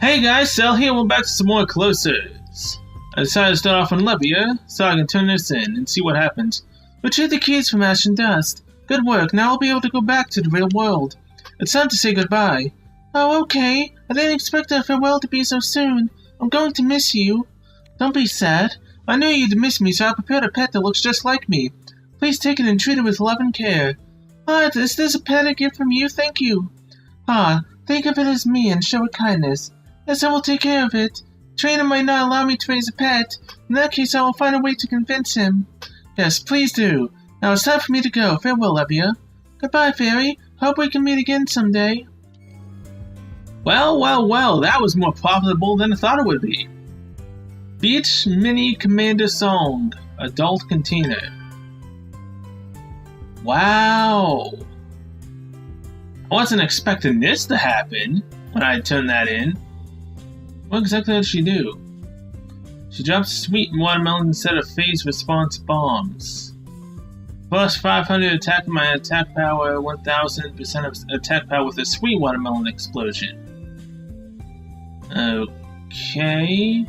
Hey guys, Sal here, we're back to some more Closers. I decided to start off on Levia, so I can turn this in and see what happens. Retrieve the keys from Ash and Dust. Good work, now I'll be able to go back to the real world. It's time to say goodbye. Oh, okay. I didn't expect our farewell to be so soon. I'm going to miss you. Don't be sad. I knew you'd miss me, so I prepared a pet that looks just like me. Please take it and treat it with love and care. Ah, is this a pet, a gift from you? Thank you. Ah, think of it as me and show it kindness. Yes, I will take care of it. Trainer might not allow me to raise a pet. In that case, I will find a way to convince him. Yes, please do. Now it's time for me to go. Farewell, Levia. Goodbye, Fairy. Hope we can meet again someday. Well, that was more profitable than I thought it would be. Beach Mini Commander Song. Adult Container. Wow. I wasn't expecting this to happen when I turned that in. What exactly did she do? She dropped sweet watermelon instead of phase response bombs. Plus 500 attack with my attack power, 1000% of attack power with a sweet watermelon explosion. Okay.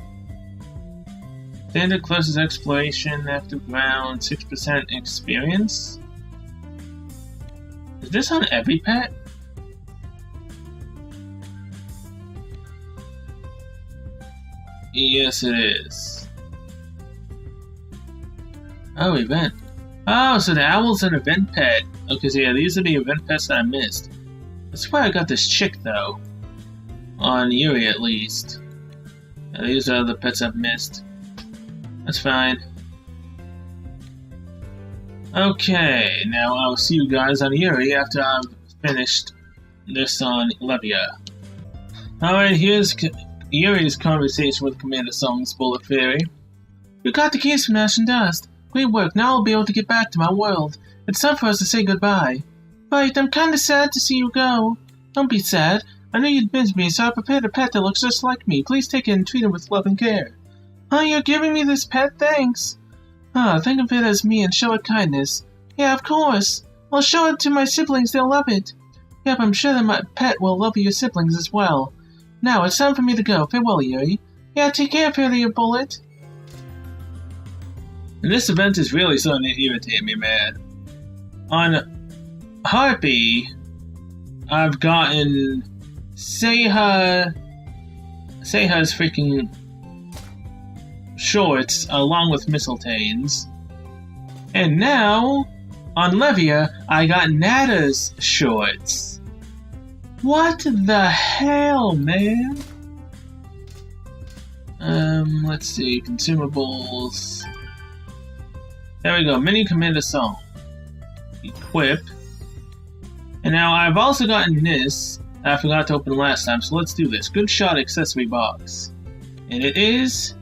Standard closest exploration, active ground, 6% experience. Is this on every pet? Yes, it is. Oh, event. Oh, so the owl's an event pet. Okay, so yeah, these are the event pets that I missed. That's why I got this chick, though. On Yuri, at least. Yeah, these are the pets I've missed. That's fine. Okay, now I'll see you guys on Yuri after I've finished this on Levia. Alright, here's Yuri's conversation with Commander Song's Bullet Fairy. We got the keys from Ash and Dust. Great work, now I'll be able to get back to my world. It's time for us to say goodbye. Right, I'm kinda sad to see you go. Don't be sad. I knew you'd miss me, so I prepared a pet that looks just like me. Please take it and treat it with love and care. Oh, you're giving me this pet? Thanks. Ah, think of it as me and show it kindness. Yeah, of course. I'll show it to my siblings, they'll love it. Yep, I'm sure that my pet will love your siblings as well. Now, it's time for me to go. Farewell, Yuri. Yeah, take care, Failure Bullet. And this event is really starting to irritate me, man. On Harpy, I've gotten Seiha's freaking shorts along with Mistletane's. And now, on Levia, I got Nada's shorts. What the hell, man? Let's see, consumables. There we go, Mini Commander Song. Equip. And now I've also gotten this. I forgot to open last time, so let's do this. Good Shot Accessory Box. And it is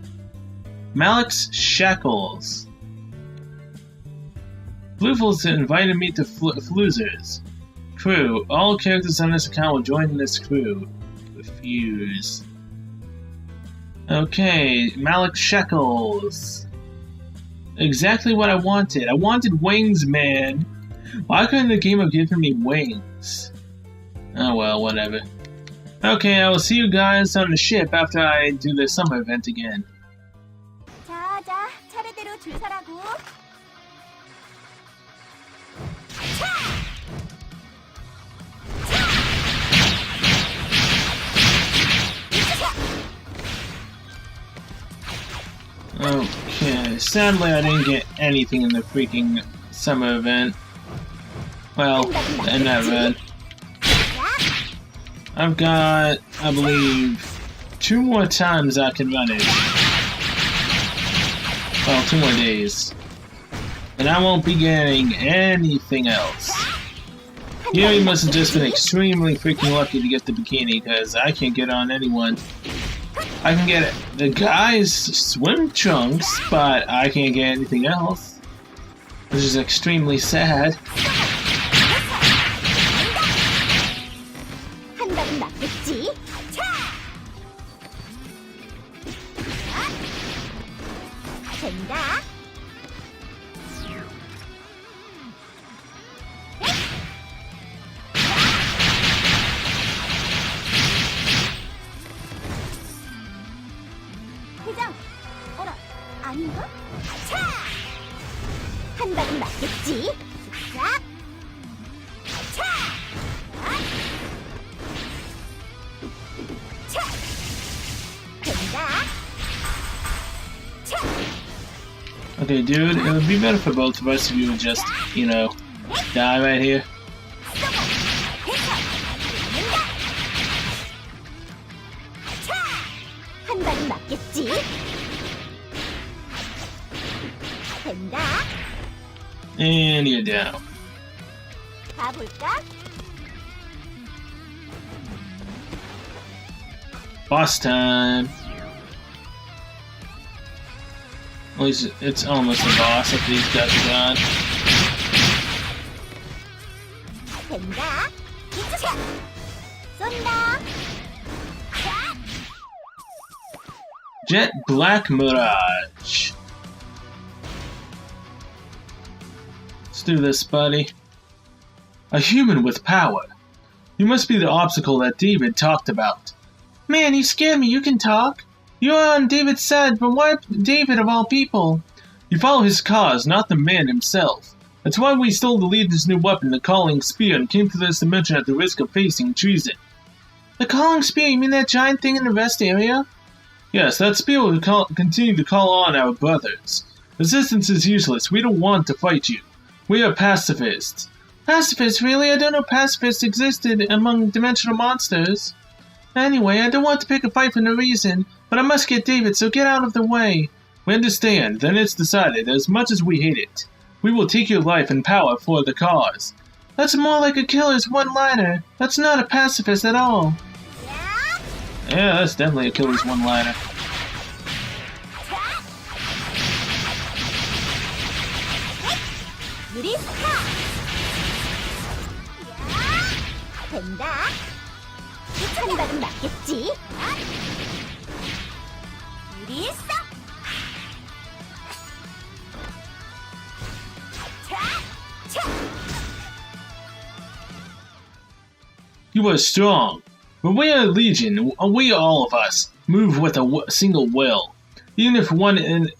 Malik's Shackles. Floofles invited me to Floozers. Crew. All characters on this account will join this crew. Refuse. Okay, Malik Shackles. Exactly what I wanted. I wanted wings, man. Why couldn't the game have given me wings? Oh well, whatever. Okay, I will see you guys on the ship after I do the summer event again. 자, 차례대로 줄 서라고. Okay, sadly I didn't get anything in the freaking summer event. Well, in that event. I've got, I believe, 2 more times I can run it. Well, 2 more days. And I won't be getting anything else. Yuri must have just been extremely freaking lucky to get the bikini, because I can't get on anyone. I can get the guy's swim trunks, but I can't get anything else. Which is extremely sad. 한달은 낫겠지? 된다. 대장! 어라, 아닌가? 차! 한 방은 맞겠지? 싹! 차! 아! 차! 된다! 차! Okay, dude, it would be better for both of us if you would just, you know, die right here. 한 발은 맞겠지? 된다. And you're down. 가볼까? Boss time. At least it's almost a boss if these guys are gone. 된다. 차! 쏜다. 차! Jet Black Mirage. Let's do this, buddy. A human with power. You must be the obstacle that David talked about. Man, you scared me. You can talk. You are on David's side, but why David of all people? You follow his cause, not the man himself. That's why we stole the leader's new weapon, the Calling Spear, and came to this dimension at the risk of facing treason. The Calling Spear? You mean that giant thing in the rest area? Yes, that spear will continue to call on our brothers. Resistance is useless. We don't want to fight you. We are pacifists. Pacifists? Really? I don't know pacifists existed among dimensional monsters. Anyway, I don't want to pick a fight for no reason, but I must get David, so get out of the way. We understand. Then it's decided. As much as we hate it, we will take your life and power for the cause. That's more like a killer's one-liner. That's not a pacifist at all. Yeah, that's definitely a killer's one-liner. 된다. 한 발은 맞겠지? 유리 썩! You are strong, but we are a legion. We all of us move with a single will. Even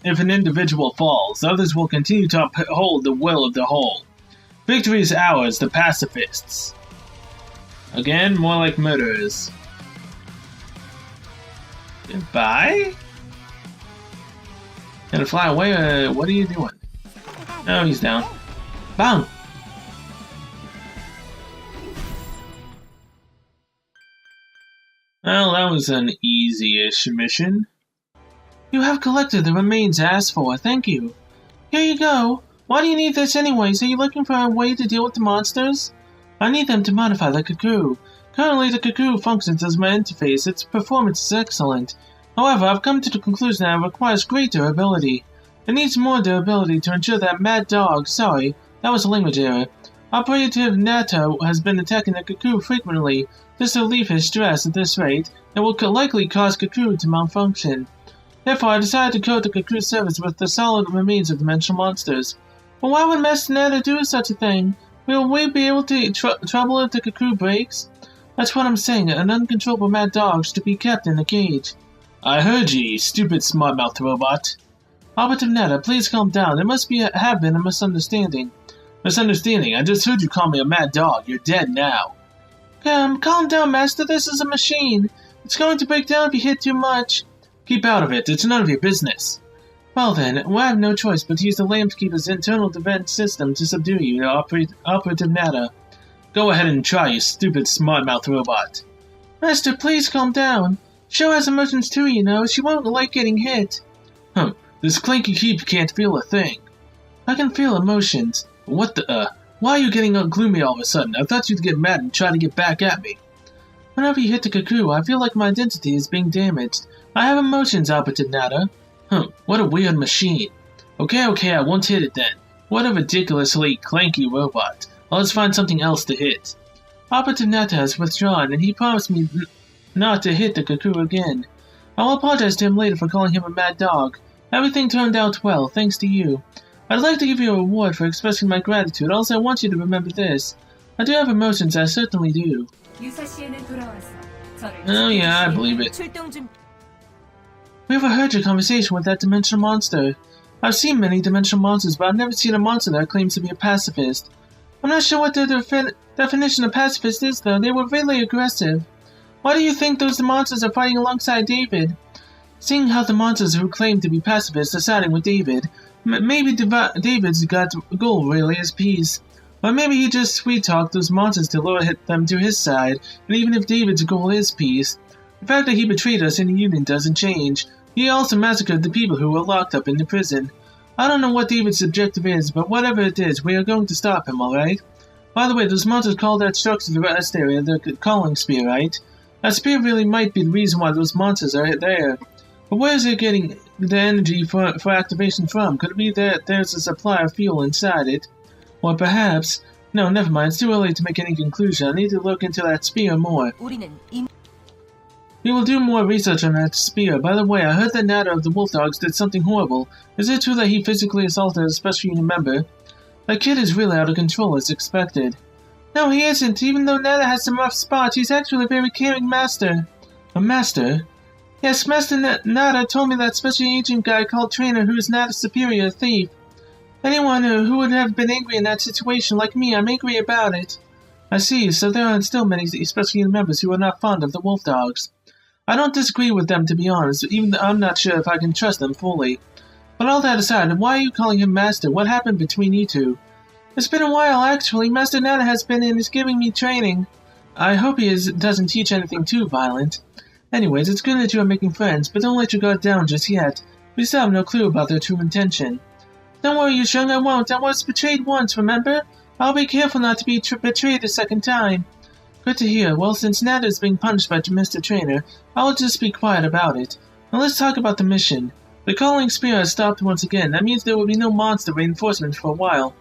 if an individual falls, others will continue to uphold the will of the whole. Victory is ours, the pacifists. Again, more like murderers. Goodbye? Gonna fly away? What are you doing? Oh, he's down. Bang! Well, that was an easy-ish mission. You have collected the remains asked for, thank you. Here you go. Why do you need this anyways? Are you looking for a way to deal with the monsters? I need them to modify the Cuckoo. Currently, the Cuckoo functions as my interface. Its performance is excellent. However, I've come to the conclusion that it requires great durability. It needs more durability to ensure that Mad Dog, sorry, that was a language error. Operative Nato has been attacking the Cuckoo frequently. This will relieve his stress at this rate, and will likely cause Cuckoo to malfunction. Therefore, I decided to coat the Cuckoo service with the solid remains of dimensional monsters. But why would Master Nato do such a thing? Will we be able to trouble if the Cuckoo breaks? That's what I'm saying, an uncontrollable Mad Dog is to be kept in a cage. I heard you, you stupid smart-mouthed robot. Operative Netta, please calm down. There must have been a misunderstanding. Misunderstanding? I just heard you call me a mad dog. You're dead now. Calm down, Master. This is a machine. It's going to break down if you hit too much. Keep out of it. It's none of your business. Well then, we have no choice but to use the Lambkeeper's internal defense system to subdue you, Operative Netta. Go ahead and try, you stupid smart-mouthed robot. Master, please calm down. Sho has emotions too, you know. She won't like getting hit. This clanky heap can't feel a thing. I can feel emotions. What the, Why are you getting gloomy all of a sudden? I thought you'd get mad and try to get back at me. Whenever you hit the Cuckoo, I feel like my identity is being damaged. I have emotions, Operative Netta. What a weird machine. Okay, I won't hit it then. What a ridiculously clanky robot. Well, let's find something else to hit. Operative Netta has withdrawn, and he promised me not to hit the Cuckoo again. I will apologize to him later for calling him a mad dog. Everything turned out well, thanks to you. I'd like to give you a reward for expressing my gratitude. Also, I want you to remember this. I do have emotions, I certainly do. Oh yeah, I believe it. We overheard your conversation with that dimensional monster. I've seen many dimensional monsters, but I've never seen a monster that claims to be a pacifist. I'm not sure what their definition of pacifist is, though. They were really aggressive. Why do you think those monsters are fighting alongside David? Seeing how the monsters who claim to be pacifists are siding with David, maybe David's goal really is peace. Or maybe he just sweet-talked those monsters to lure them to his side, and even if David's goal is peace, the fact that he betrayed us in the Union doesn't change. He also massacred the people who were locked up in the prison. I don't know what David's objective is, but whatever it is, we are going to stop him, alright? By the way, those monsters call that structure the rest area the calling spear, right? That spear really might be the reason why those monsters are there. But where is it getting the energy for activation from? Could it be that there's a supply of fuel inside it? Or perhaps... No, never mind, it's too early to make any conclusion. I need to look into that spear more. We will do more research on that spear. By the way, I heard that Nada of the Wolf Dogs did something horrible. Is it true that he physically assaulted a special unit member? That kid is really out of control, as expected. No, he isn't. Even though Nada has some rough spots, he's actually a very caring master. A master? Yes, Master Nada told me that special agent guy called Trainer who is Nada's superior thief. Anyone who would have been angry in that situation, like me, I'm angry about it. I see, so there are still many special unit members who are not fond of the Wolf Dogs. I don't disagree with them, to be honest, even though I'm not sure if I can trust them fully. But all that aside, why are you calling him Master? What happened between you two? It's been a while, actually. Master Nada has been and is giving me training. I hope he doesn't teach anything too violent. Anyways, it's good that you are making friends, but don't let your guard down just yet. We still have no clue about their true intention. Don't worry, Yusheng, I won't. I was betrayed once, remember? I'll be careful not to be betrayed a second time. Good to hear. Well, since Nada is being punished by Mr. Trainer, I will just be quiet about it. Now let's talk about the mission. The calling spear has stopped once again. That means there will be no monster reinforcements for a while.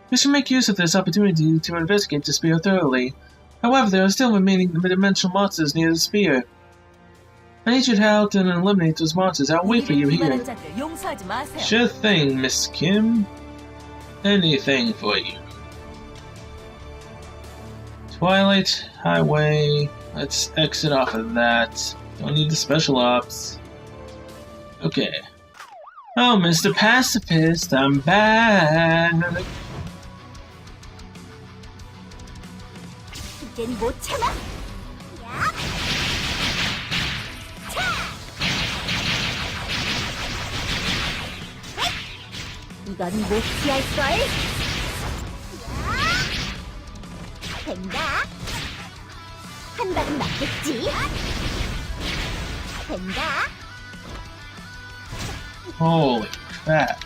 We should make use of this opportunity to investigate the spear thoroughly. However, there are still remaining dimensional monsters near the spear. I need you to help and eliminate those monsters. I'll wait for you here. Sure thing, Miss Kim. Anything for you. Twilight Highway. Let's exit off of that. Don't need the special ops. Okay. Oh, Mr. Pacifist, I'm back. 이젠 못 참아. 야! 차! 이건 못 피할걸? 야! 된다. 한 발은 맞겠지? 된다. Holy crap.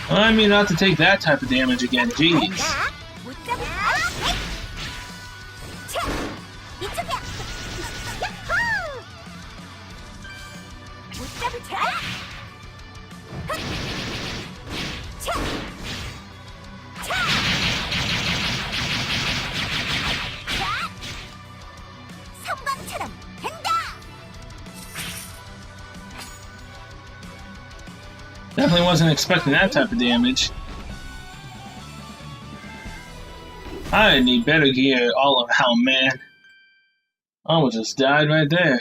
I mean not to take that type of damage again, jeez. Definitely wasn't expecting that type of damage. I need better gear all around, man. Almost just died right there.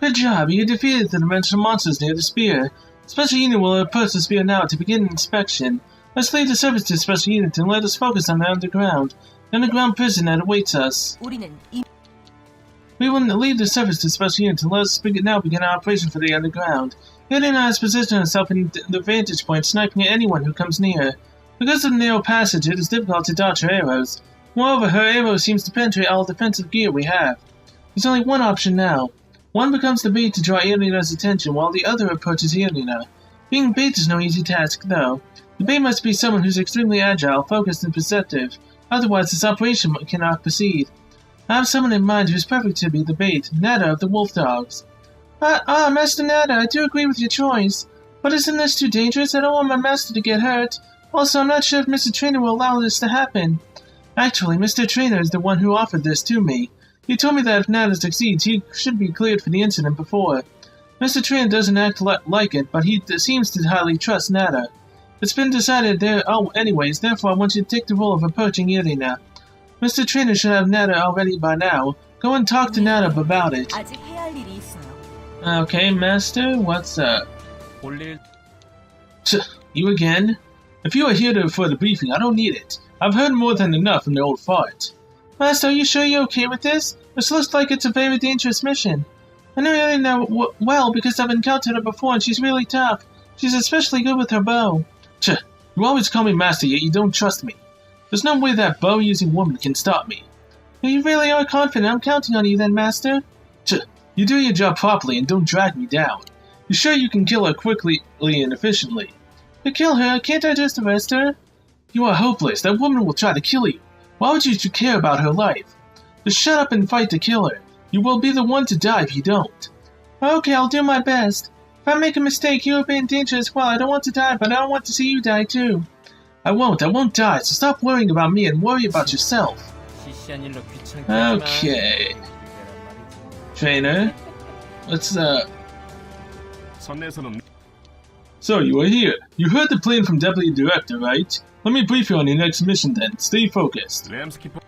Good job, you defeated the dimensional monsters near the spear. Special Unit will approach the spear now to begin inspection. Let's leave the surface to Special Unit and let us focus on the underground prison that awaits us. We will leave the surface to Special Unit and let us now begin our operation for the underground. Yelena has positioned herself in the vantage point, sniping at anyone who comes near. Because of the narrow passage, it is difficult to dodge her arrows. Moreover, her arrow seems to penetrate all defensive gear we have. There's only one option now. One becomes the bait to draw Yelena's attention, while the other approaches Yelena. Being bait is no easy task, though. The bait must be someone who's extremely agile, focused, and perceptive. Otherwise, this operation cannot proceed. I have someone in mind who's perfect to be the bait, Nada of the Wolf Dogs. Master Nada, I do agree with your choice. But isn't this too dangerous? I don't want my master to get hurt. Also, I'm not sure if Mr. Trainer will allow this to happen. Actually, Mr. Trainer is the one who offered this to me. He told me that if Nada succeeds, he should be cleared for the incident before. Mr. Trainer doesn't act like it, but he seems to highly trust Nada. It's been decided anyways, therefore I want you to take the role of approaching Yelena. Mr. Trainer should have Nada already by now. Go and talk to Nada about it. Okay, Master, what's up? 볼일 You again? If you are here for the briefing, I don't need it. I've heard more than enough from the old fart. Master, are you sure you're okay with this? This looks like it's a very dangerous mission. I know really know well because I've encountered her before and she's really tough. She's especially good with her bow. You always call me Master, yet you don't trust me. There's no way that bow-using woman can stop me. If you really are confident, I'm counting on you then, Master. You do your job properly and don't drag me down. You sure you can kill her quickly and efficiently? To kill her, can't I just arrest her? You are hopeless. That woman will try to kill you. Why would you care about her life? Just shut up and fight to kill her. You will be the one to die if you don't. Okay, I'll do my best. If I make a mistake, you will be in danger as well. I don't want to die, but I don't want to see you die too. I won't die, so stop worrying about me and worry about yourself. 시시한 일로 귀찮게 하지마. Okay, 그게란 말이지. trainer. What's up? 선내에서는 So, you are here. You heard the plan from Deputy Director, right? Let me brief you on your next mission then. Stay focused. 램스키퍼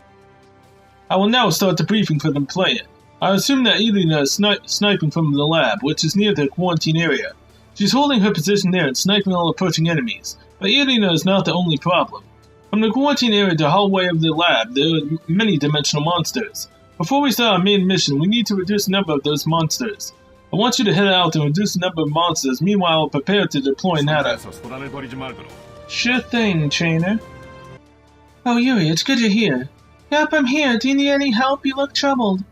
I will now start the briefing for the plan. I assume that Elena is sniping from the lab, which is near the quarantine area. She's holding her position there and sniping all approaching enemies, but Elena is not the only problem. From the quarantine area to the hallway of the lab, there are many dimensional monsters. Before we start our main mission, we need to reduce the number of those monsters. I want you to head out and reduce the number of monsters, meanwhile prepare to deploy Nada. 선내에서 소란을 벌이지 말도록. Sure thing, trainer. Oh, Yuri, it's good you're here. Yep, I'm here. Do you need any help? You look troubled.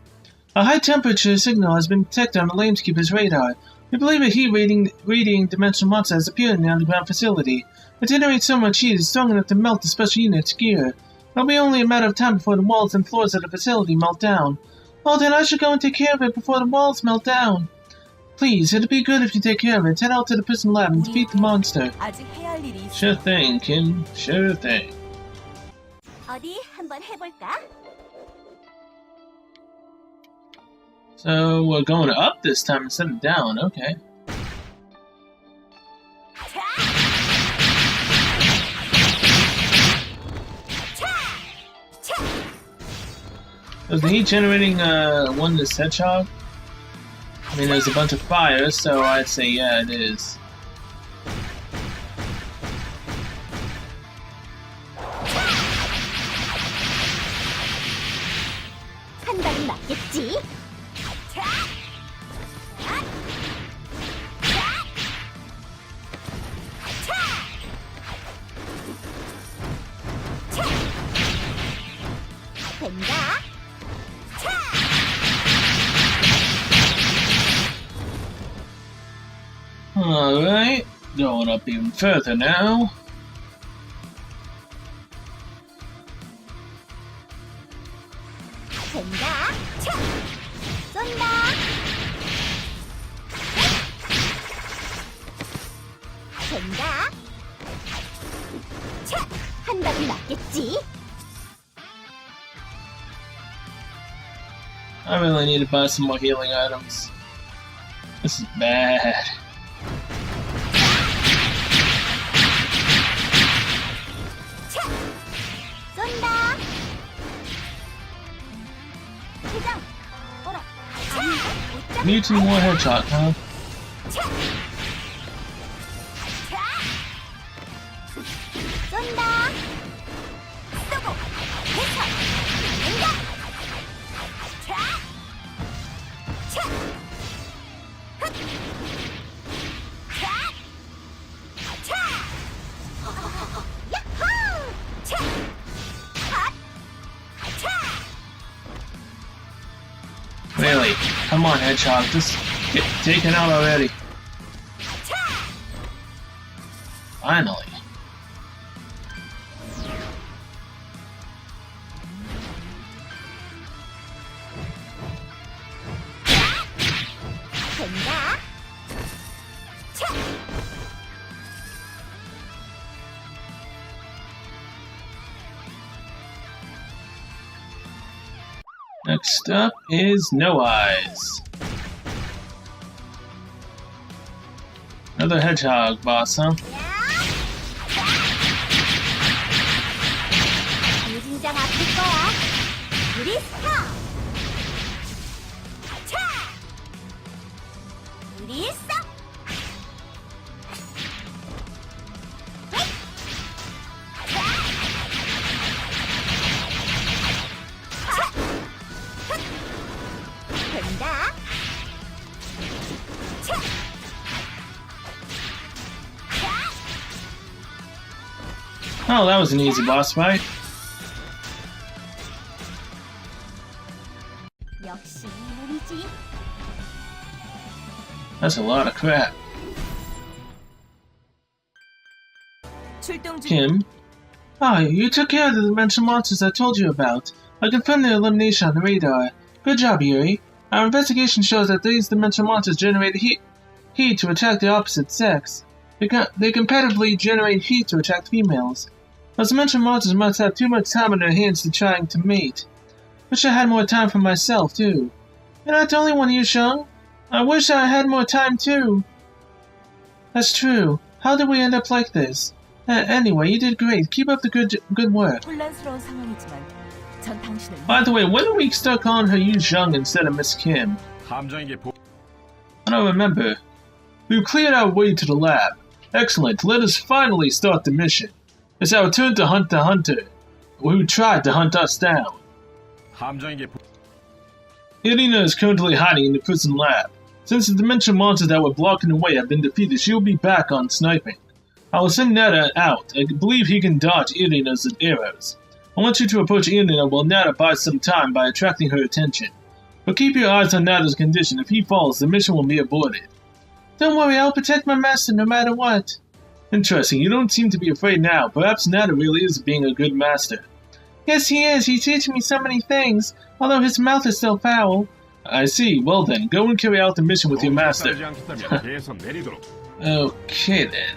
A high temperature signal has been detected on the Lameskeeper's radar. We believe a heat radiating dimensional monster has appeared in the underground facility. It generates so much heat it's strong enough to melt the special unit's gear. It'll be only a matter of time before the walls and floors of the facility melt down. Well then, I should go and take care of it before the walls melt down. Please, it'd be good if you take care of it. Head out to the prison lab and defeat the monster. 아직 해야 할 일이 있어. Sure thing, Kim. Sure thing. 어디 한번 해볼까? So, we're going up this time instead of down, okay. Was the heat generating one this hedgehog? I mean, there's a bunch of fire, so I'd say yeah, it is. 한 발이 맞겠지? 된다. Alright, going up even further now. 된다. 차! 쏜다. 된다. 차! 한 발이 맞겠지? I really need to buy some more healing items. This is bad. 차! 쏜다. 회장. 어라. 차! Need some more headshot, huh? 차! 차! 쏜다. 쏘고. 회차. 간다. 차! 차! 헛! 차! 차! 야호! 차! 헛! 차! Really? Come on, Hedgehog, just get taken out already. 차! Finally. 된다. 차! Next up is No Eyes. Another Hedgehog boss, huh? 유진장 아플 거야. 유리 스타. 차! 일이 있어. 된다. Oh, that was an easy boss fight. 역시 물이지. That's a lot of crap. 출동 중. Kim? Ah, you took care of the dimension monsters I told you about. I confirmed their elimination on the radar. Good job, Yuri. Our investigation shows that these dimension monsters generate heat to attract the opposite sex. They competitively generate heat to attract females. Those dimension monsters must have too much time on their hands to trying to mate. Wish I had more time for myself, too. You're not the only one, Yusheng. I wish I had more time, too. That's true. How did we end up like this? Anyway, you did great. Keep up the good work. 혼란스러운 상황이지만 전 당신을 By the way, when did we start calling her Yusheng instead of Miss Kim? 함정에게 I don't remember. We've cleared our way to the lab. Excellent. Let us finally start the mission. It's our turn to hunt the hunter, who tried to hunt us down. 함정에게 Irina is currently hiding in the prison lab. Since the dimension monsters that were blocking the way have been defeated, she will be back on sniping. I will send Nada out. I believe he can dodge Irina's arrows. I want you to approach Irina while Nada buys some time by attracting her attention. But keep your eyes on Nada's condition. If he falls, the mission will be aborted. Don't worry, I'll protect my master no matter what. Interesting, you don't seem to be afraid now. Perhaps Nada really is being a good master. Yes, he is. He teaches me so many things, although his mouth is still foul. I see. Well then, go and carry out the mission with your master. Okay then.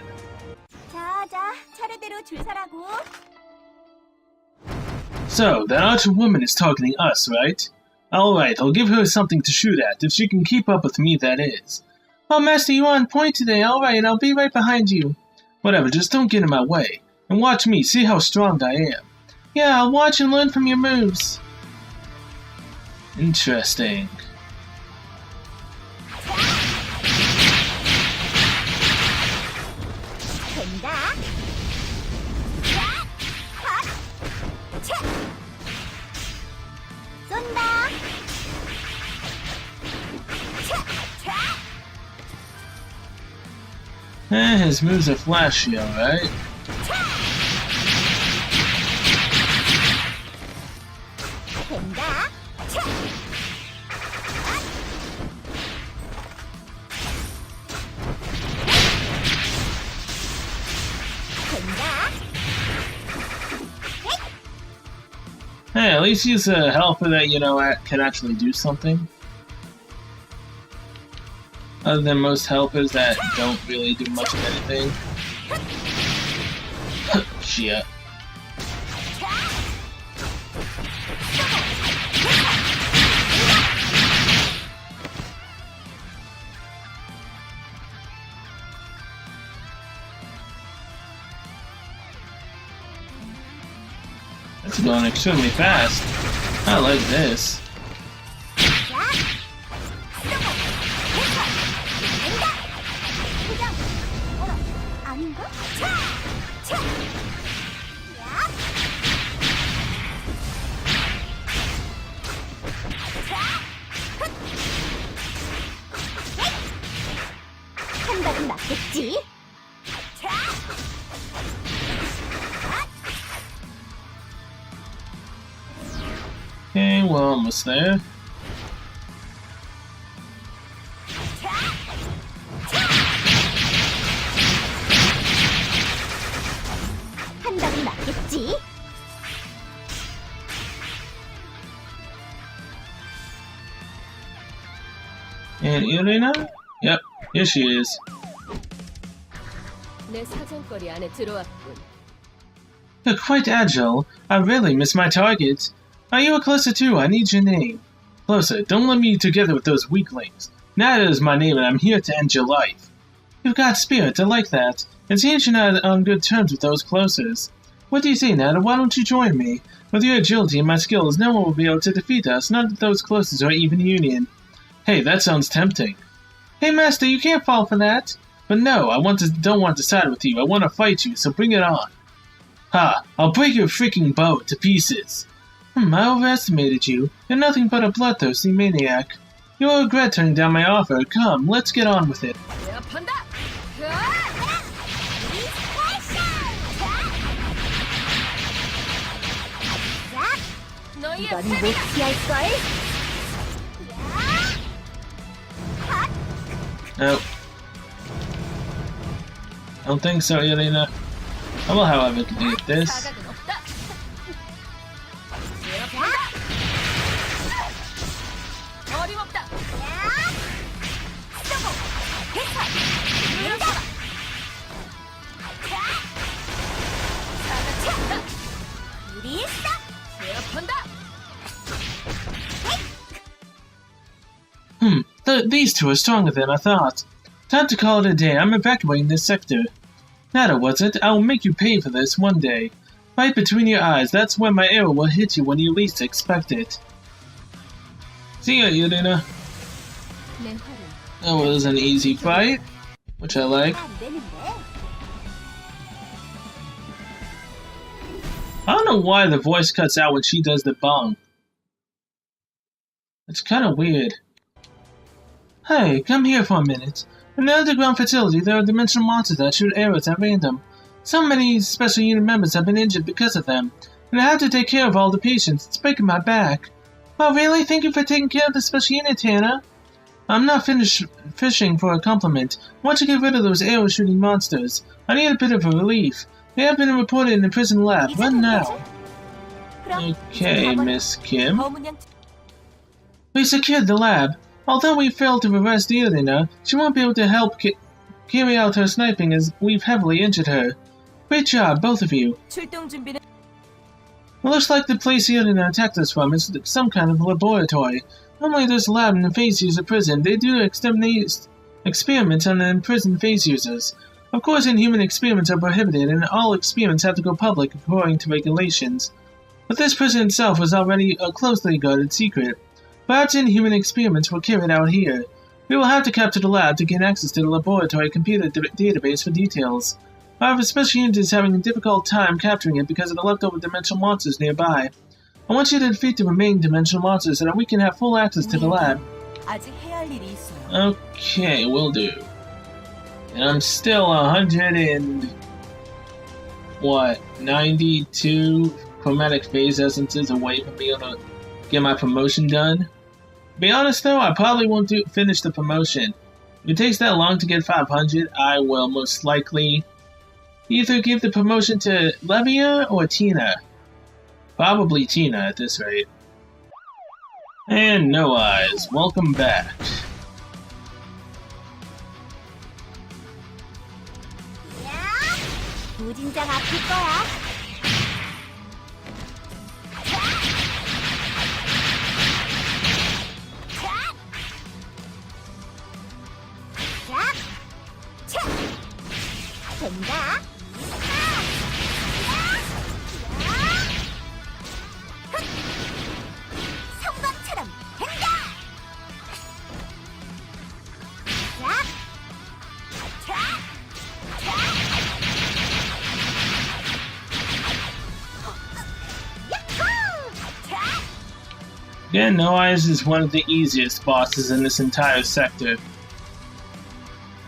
자, 차례대로 줄 서라고. So, that archer woman is targeting us, right? Alright, I'll give her something to shoot at, if she can keep up with me, that is. Oh, Master, you're on point today. Alright, I'll be right behind you. Whatever, just don't get in my way. And watch me, see how strong I am. Yeah, I'll watch and learn from your moves. Interesting. 된다. 쏜다. His moves are flashy, alright. 된다. 된다. Hey, at least he's a helper that, can actually do something. Other than most helpers that don't really do much of anything. Shit. That's going extremely fast. I like this. 아닌가? 한 발은 맞겠지? Okay, we're almost there. 한 발은 맞겠지? And Irina? Yep, here she is. 내 사정거리 안에 들어왔군. You're quite agile. I really missed my target. Are you a closer too? I need your name. Closer, don't let me together with those weaklings. Nada is my name and I'm here to end your life. You've got spirit, I like that. It seems you're not on good terms with those closers. What do you say, Nada? Why don't you join me? With your agility and my skills, no one will be able to defeat us, none of those closers or even Union. Hey, that sounds tempting. Hey, Master, you can't fall for that. But no, don't want to side with you. I want to fight you, so bring it on. Ha! I'll break your freaking bow to pieces. I overestimated you. You're nothing but a bloodthirsty maniac. You'll regret turning down my offer. Come, let's get on with it. 제압한다. 너희의 이건 못 패배다. 피할걸? No. I don't think so, Yelena. I will, however, complete this. 자각은 없다. 제압한다. 어림없다. 제압한다. These two are stronger than I thought. Time to call it a day. I'm evacuating this sector. Nada, was it? I will make you pay for this one day. Right between your eyes. That's when my arrow will hit you when you least expect it. See ya, Yelena. 내 활은 That was an easy fight, which I like. 안 되는데? I don't know why the voice cuts out when she does the bong. It's kind of weird. Hey, come here for a minute. In the underground facility, there are dimensional monsters that shoot arrows at random. So many special unit members have been injured because of them, and I have to take care of all the patients. It's breaking my back. Oh, really? Thank you for taking care of the special unit, Hannah. I'm not finished fishing for a compliment. I want to get rid of those arrow-shooting monsters. I need a bit of a relief. They have been reported in the prison lab. When now? Okay, Miss Kim. We secured the lab. Although we failed to arrest Yelena, she won't be able to help carry out her sniping as we've heavily injured her. Great job, both of you. 출동 준비는 It looks like the place Yelena attacked us from is some kind of laboratory. Normally there's a lab in the phase user prison. They do experiments on the imprisoned phase users. Of course, inhuman experiments are prohibited, and all experiments have to go public according to regulations. But this prison itself was already a closely guarded secret. Perhaps inhuman experiments were carried out here. We will have to capture the lab to gain access to the laboratory computer database for details. However, Special Unit is having a difficult time capturing it because of the leftover dimensional monsters nearby. I want you to defeat the remaining dimensional monsters so that we can have full access to the lab. 아직 해야 할 일이 있어요. Okay, will do. And I'm still 92 chromatic phase essences away from being able to get my promotion done. To be honest though, I probably won't finish the promotion. If it takes that long to get 500, I will most likely either give the promotion to Levia or Tina. Probably Tina at this rate. And No Eyes, welcome back. 무진장 아플 거야. 된다. 성광처럼 된다. Again, No Eyes is one of the easiest bosses in this entire sector.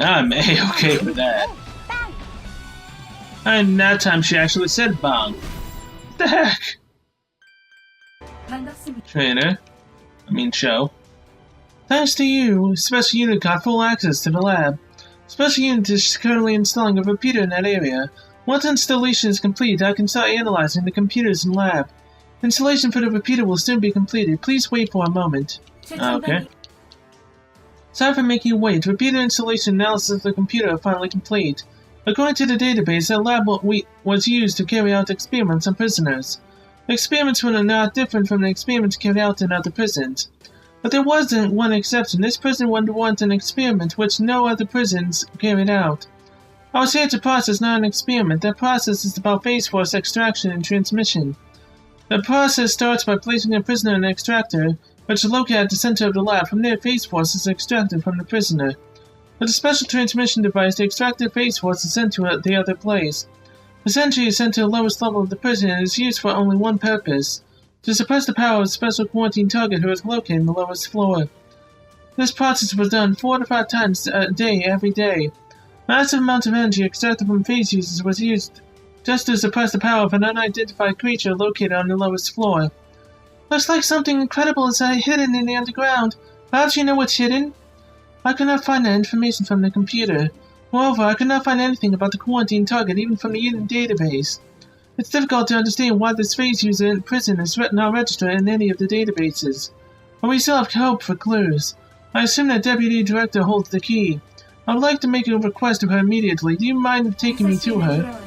I'm A-okay with that. And that time she actually said bong. What the heck? Trainer. Show. Thanks to you, Special Unit got full access to the lab. Special Unit is currently installing a repeater in that area. Once installation is complete, I can start analyzing the computers in the lab. Installation for the repeater will soon be completed. Please wait for a moment. Okay. Sorry for making you wait. Repeater installation analysis of the computer are finally complete. According to the database, that lab was used to carry out experiments on prisoners. The experiments were not different from the experiments carried out in other prisons. But there wasn't one exception. This prison underwent an experiment which no other prisons carried out. I was here to process, not an experiment. That process is about phase force extraction and transmission. The process starts by placing a prisoner in an extractor, which is located at the center of the lab. From there, phase force is extracted from the prisoner. With a special transmission device, the extracted Phase Force is sent to the other place. The sentry is sent to the lowest level of the prison and is used for only one purpose: to suppress the power of a special quarantine target who is located in the lowest floor. This process was done 4 to 5 times a day every day. Massive amounts of energy extracted from phase users was used just to suppress the power of an unidentified creature located on the lowest floor. Looks like something incredible is hidden in the underground. Perhaps you know what's hidden? I could not find that information from the computer. Moreover, I could not find anything about the quarantine target even from the Eden database. It's difficult to understand why this phase user in prison is not registered in any of the databases. But we still have hope for clues. I assume that Deputy Director holds the key. I would like to make a request of her immediately. Do you mind taking me to her?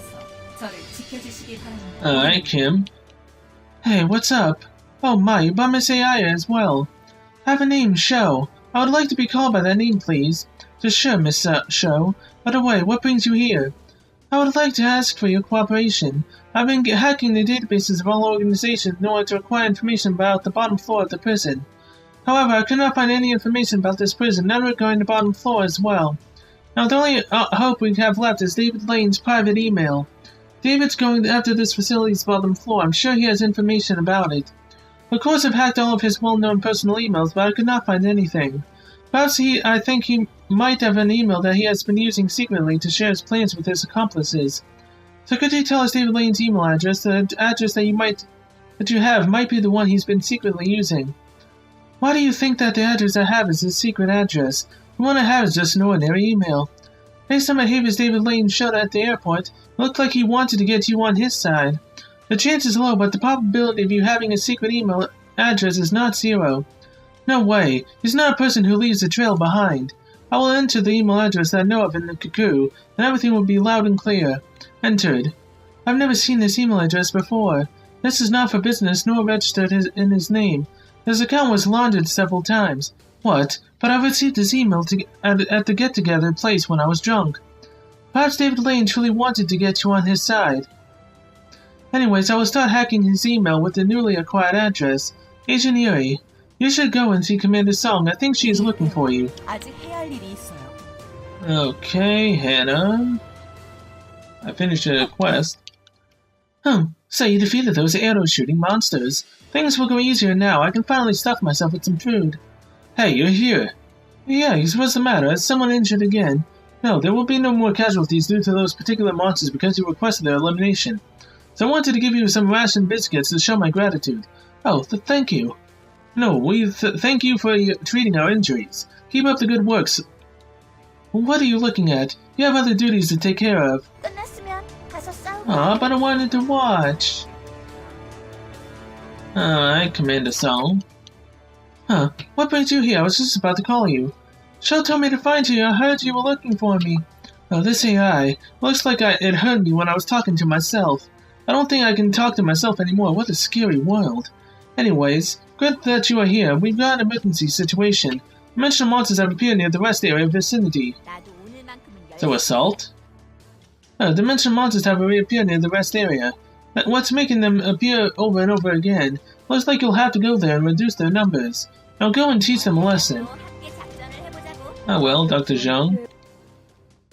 Alright, Kim. Hey, what's up? Oh my, you brought Miss AI as well. I have a name, Sho. I would like to be called by that name, please. Just sure, Miss Sho. By the way, what brings you here? I would like to ask for your cooperation. I've been hacking the databases of all organizations in order to acquire information about the bottom floor of the prison. However, I could not find any information about this prison, none regarding the bottom floor as well. Now, the only hope we have left is David Lane's private email. David's going after this facility's bottom floor. I'm sure he has information about it. Of course, I've hacked all of his well-known personal emails, but I could not find anything. Perhaps I think he might have an email that he has been using secretly to share his plans with his accomplices. So could you tell us David Lane's email address? The address that you have might be the one he's been secretly using. Why do you think that the address I have is his secret address? The one I have is just an ordinary email. Based on my behaviors David Lane showed at the airport, it looked like he wanted to get you on his side. The chance is low, but the probability of you having a secret email address is not 0. No way. He's not a person who leaves a trail behind. I will enter the email address that I know of in the cuckoo, and everything will be loud and clear. Entered. I've never seen this email address before. This is not for business, nor registered in his name. His account was laundered several times. What? But I received his email at the get-together place when I was drunk. Perhaps David Lane truly wanted to get you on his side. Anyways, I will start hacking his email with the newly acquired address. Agent Yuri, you should go and see Commander Song. I think she is looking for you. 아직 해야 할 일이 있어요. Okay, Hannah. I finished a quest. So you defeated those arrow-shooting monsters. Things will go easier now. I can finally stuff myself with some food. Hey, you're here. Yeah, what's the matter? Is someone injured again? No, there will be no more casualties due to those particular monsters because you requested their elimination. So I wanted to give you some ration biscuits to show my gratitude. Oh, thank you. No, we thank you for treating our injuries. Keep up the good works. What are you looking at? You have other duties to take care of. 끝났으면 가서 싸우고. Aw, but I wanted to watch. Alright, Commander Song. Huh, what brings you here? I was just about to call you. Sho told me to find you. I heard you were looking for me. Oh, this AI. Looks like it heard me when I was talking to myself. I don't think I can talk to myself anymore. What a scary world. Anyways, good that you are here. We've got an emergency situation. Dimensional monsters have appeared near the rest area vicinity. 나도 오늘만큼은 So assault? Dimensional monsters have reappeared near the rest area. What's making them appear over and over again? Looks like you'll have to go there and reduce their numbers. Now go and teach them a lesson. 함께 작전을 해보자고. Oh well, Dr. Zhang.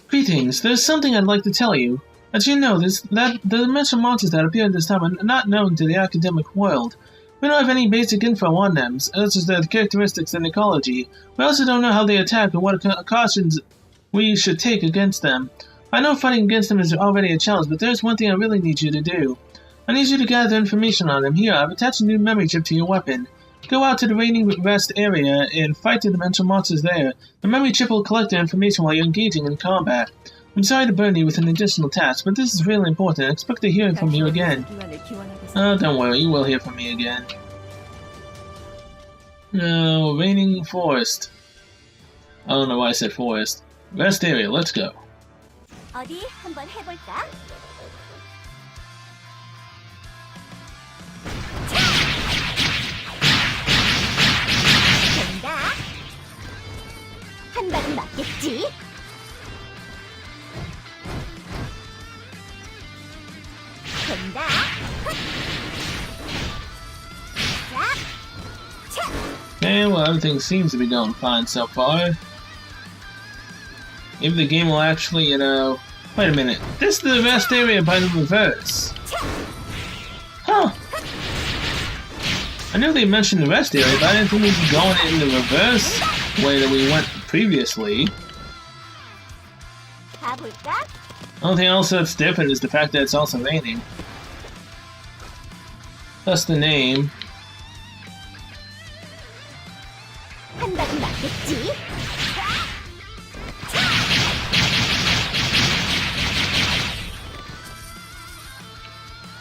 Greetings, there's something I'd like to tell you. As you know, the dimensional monsters that appear this time are not known to the academic world. We don't have any basic info on them, such as their characteristics and ecology. We also don't know how they attack or what cautions we should take against them. I know fighting against them is already a challenge, but there's one thing I really need you to do. I need you to gather information on them. Here, I've attached a new memory chip to your weapon. Go out to the raining rest area and fight the dimensional monsters there. The memory chip will collect their information while you're engaging in combat. I'm sorry to burden you with an additional task, but this is really important. I expect to hear from you again. Oh, don't worry, you will hear from me again. No, raining forest. I don't know why I said forest. Rest area, let's go. 어디 한번 해볼까? 된다. 한 발은 맞겠지? 된다. Okay, well, everything seems to be going fine so far. Maybe the game will actually, you know... Wait a minute. This is the rest area by the reverse. Huh. I knew they mentioned the rest area, but I didn't think we'd be going in the reverse way that we went previously. 가볼까? The only thing else that's different is the fact that it's also raining. That's the name. 한 방은 맞겠지?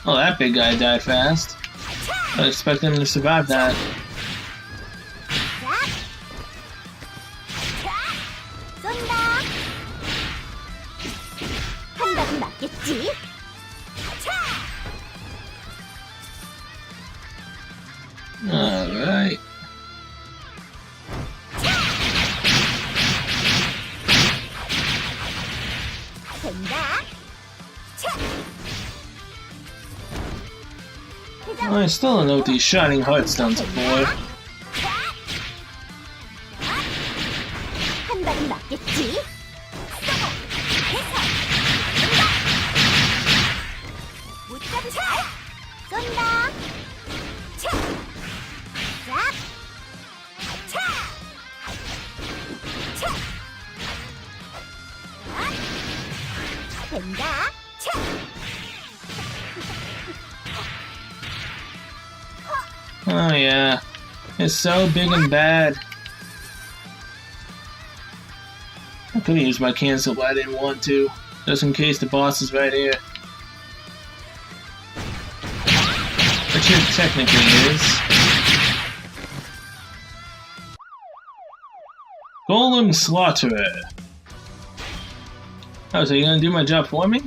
Oh, that big guy died fast. I expect him to survive that. 쏜다. 한 방은 맞겠지? Alright. 된다. I still don't know what these shining hearts done for. 한 방은 맞겠지? 못 잡으셔. 쏜다. 차. 자. 차. 차. 된다. 차. Oh yeah. It's so big and bad. I could have used my cancel, but I didn't want to. Just in case the boss is right here. Which it technically is. Golem Slaughterer. Oh, so you're gonna do my job for me?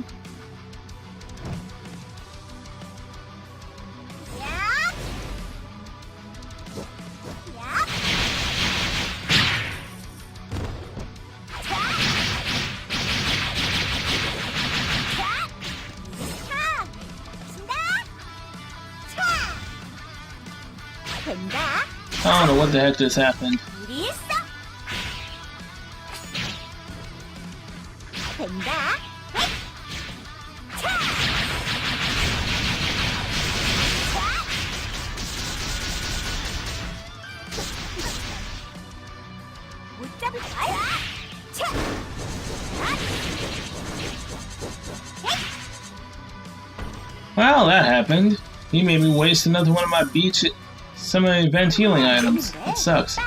I don't know what the heck just happened. Well, that happened. He made me waste another one of my beach summer event healing items. That sucks.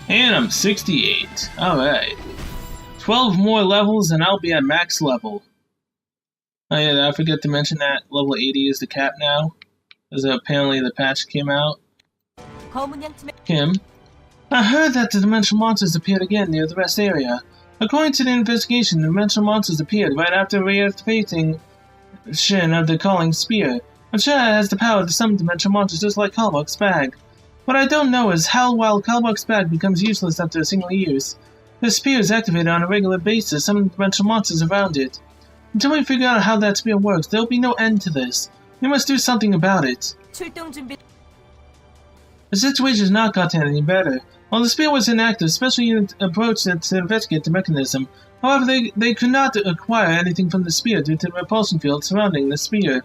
And I'm 68. Alright. 12 more levels and I'll be at max level. Oh yeah, I forget to mention that level 80 is the cap now. Because apparently the patch came out. Kim, I heard that the dimensional monsters appeared again near the rest area. According to the investigation, the dimensional monsters appeared right after reactivating Shin of the Calling Spear. Machina has the power to summon dimensional monsters just like Kalbuck's bag. What I don't know is how while Kalbuck's bag becomes useless after a single use, the spear is activated on a regular basis, summoning dimensional monsters around it. Until we figure out how that spear works, there will be no end to this. We must do something about it. The situation has not gotten any better. While the spear was inactive, special units approached it to investigate the mechanism. However, they could not acquire anything from the spear due to the repulsion field surrounding the spear.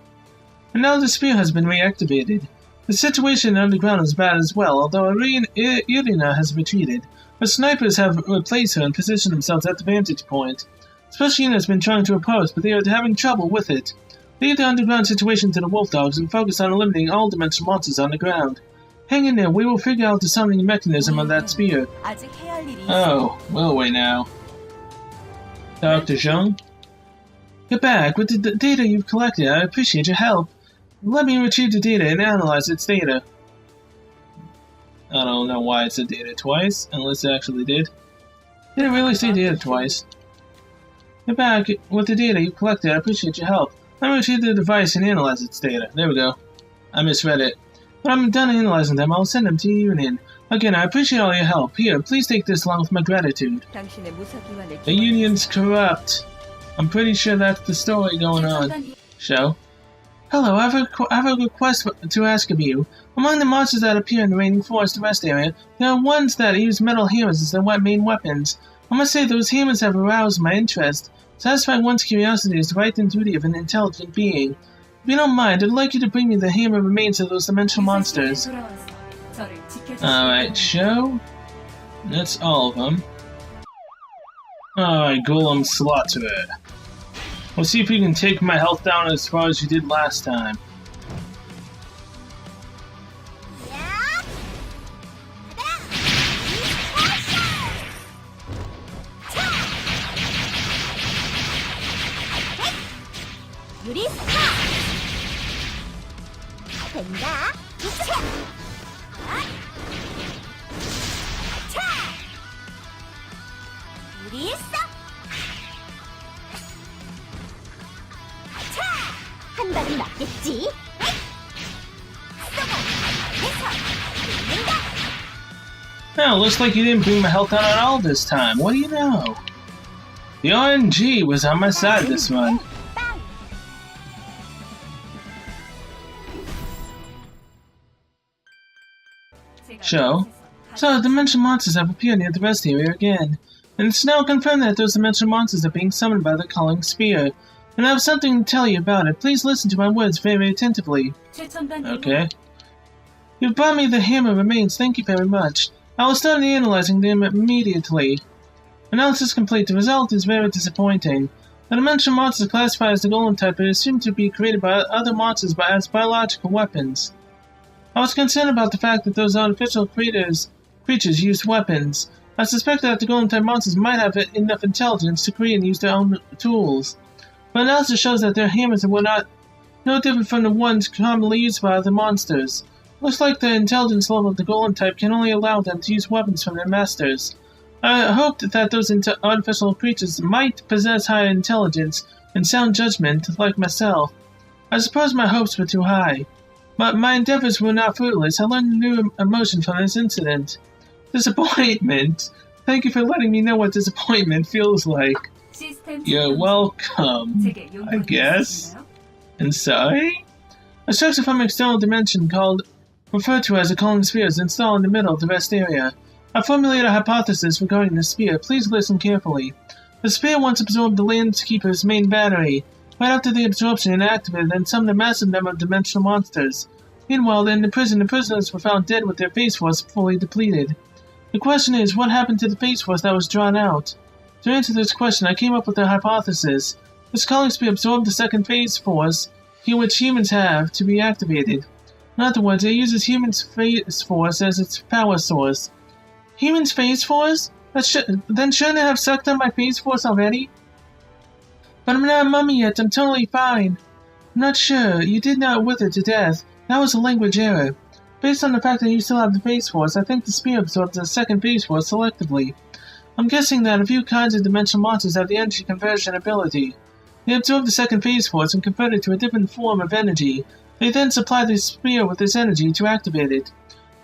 And now the spear has been reactivated. The situation underground is bad as well, although Irina has retreated. Her snipers have replaced her and positioned themselves at the vantage point. Special unit has been trying to oppose, but they are having trouble with it. Leave the underground situation to the wolf dogs and focus on eliminating all dimensional monsters on the ground. Hang in there, we will figure out the summoning mechanism of that spear. Oh, will we now? Dr. Zhang? Get back. With the data you've collected, I appreciate your help. Let me retrieve the data and analyze its data. I don't know why it said data twice, unless it actually did. Did it really say data twice? Get back. With the data you've collected, I appreciate your help. Let me retrieve the device and analyze its data. There we go. I misread it. When I'm done analyzing them, I'll send them to you Union. Again, I appreciate all your help. Here, please take this along with my gratitude. The Union's corrupt. I'm pretty sure that's the story going on. Show. Hello, I have a request to ask of you. Among the monsters that appear in the Raining Forest Rest area, there are ones that use metal hammers as their main weapons. I must say those humans have aroused my interest. Satisfying one's curiosity is the right and duty of an intelligent being. If you don't mind, I'd like you to bring me the hammer remains of those dimensional monsters. Alright, show. That's all of them. Alright, Golem Slaughterer. We'll see if you can take my health down as far as you did last time. 된다. 우리 있어. 한 발은 맞겠지. Now, looks like you didn't bring my health down at all this time. What do you know? The RNG was on my side this run. Show. So, dimension monsters have appeared near the rest area again. And it's now confirmed that those dimension monsters are being summoned by the Calling Spear. And I have something to tell you about it. Please listen to my words very attentively. Okay. You've brought me the hammer remains. Thank you very much. I will start analyzing them immediately. Analysis complete. The result is very disappointing. The dimensional monsters classified as the Golem type are assumed to be created by other monsters as biological weapons. I was concerned about the fact that those artificial creatures used weapons. I suspect that the Golem type monsters might have enough intelligence to create and use their own tools. But analysis shows that their hammers were no different from the ones commonly used by other monsters. Looks like the intelligence level of the Golem type can only allow them to use weapons from their masters. I hoped that those artificial creatures might possess higher intelligence and sound judgment like myself. I suppose my hopes were too high. But my endeavors were not fruitless. I learned a new emotion from this incident. Disappointment. Thank you for letting me know what disappointment feels like. You're welcome, I guess. And sorry? A structure from an external dimension referred to as a Calling Spear is installed in the middle of the rest area. I formulated a hypothesis regarding the spear. Please listen carefully. The spear once absorbed the Landskeeper's main battery. Right after the absorption, it activated and summoned a massive number of dimensional monsters. Meanwhile, in the prison, the prisoners were found dead with their phase force fully depleted. The question is, what happened to the phase force that was drawn out? To answer this question, I came up with a hypothesis. This Calling Spear absorbed the second phase force, which humans have, to be activated. In other words, it uses humans' phase force as its power source. Humans' phase force? Then shouldn't it have sucked up my phase force already? But I'm not a mummy yet, I'm totally fine. I'm not sure, you did not wither to death. That was a language error. Based on the fact that you still have the phase force, I think the spear absorbs the second phase force selectively. I'm guessing that a few kinds of dimensional monsters have the energy conversion ability. They absorb the second phase force and convert it to a different form of energy. They then supply the spear with this energy to activate it.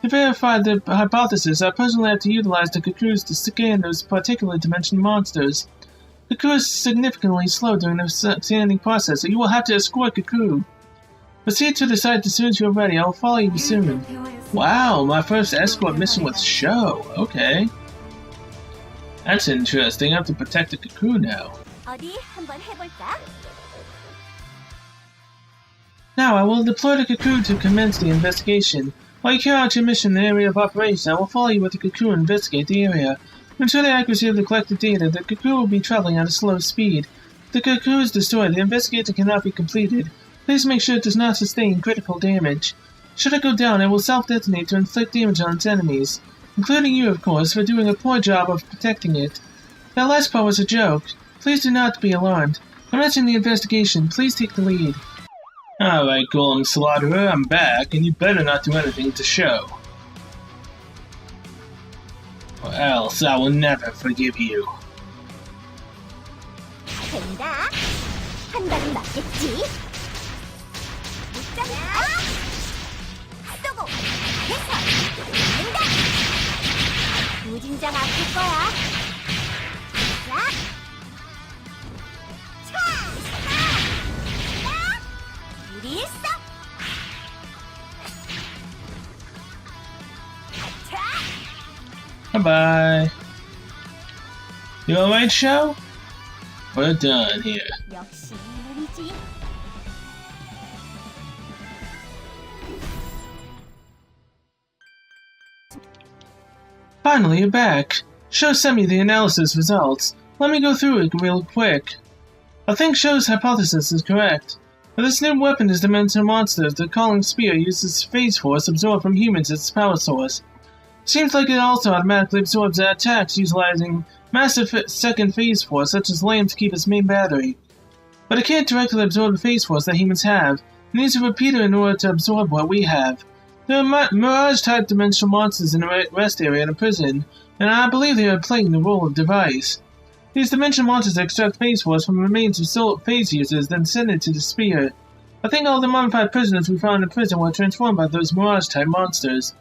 To verify the hypothesis, I personally have to utilize the Kakus to scan those particular dimensional monsters. Kaku is significantly slow during the scanning process, so you will have to escort Kaku. Proceed to the site as soon as you're ready. I will follow you soon. Wow, my first escort mission with Show. Okay. That's interesting. I have to protect the Kaku now. 어디 한번 해볼까? Now I will deploy the Kaku to commence the investigation. While you carry out your mission in the area of operation, I will follow you with the Kaku and investigate the area. To ensure the accuracy of the collected data, the Kaku will be traveling at a slow speed. If the Kaku is destroyed, the investigation cannot be completed. Please make sure it does not sustain critical damage. Should it go down, it will self-detonate to inflict damage on its enemies, including you, of course, for doing a poor job of protecting it. That last part was a joke. Please do not be alarmed. Commencing the investigation, please take the lead. Alright, Golem Slaughterer, I'm back, and you better not do anything to Show. Or else I will never forgive you. 된다. 한 발은 맞겠지? 못 잡아. 쏘고. 해서. 된다. 무진장 아플 거야. 자. 우리 있어. Bye-bye. You alright, Sho? We're done here. 역시 인물이지. Finally, you're back. Sho sent me the analysis results. Let me go through it real quick. I think Sho's hypothesis is correct. For this new weapon is Dimensional Monsters, the Calling Spear uses phase force absorbed from humans as its power source. Seems like it also automatically absorbs attacks utilizing massive second phase force such as Lame to keep its main battery. But it can't directly absorb the phase force that humans have. It needs a repeater in order to absorb what we have. There are Mirage-type dimensional monsters in the rest area in a prison, and I believe they are playing the role of device. These dimensional monsters extract phase force from remains of phase users, then send it to the spear. I think all the mummified prisoners we found in the prison were transformed by those Mirage-type monsters.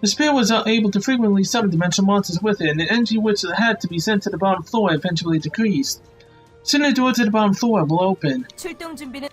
The spear was able to frequently summon dimensional monsters with it, and the energy which had to be sent to the bottom floor eventually decreased. Soon the door to the bottom floor will open. 출동 준비는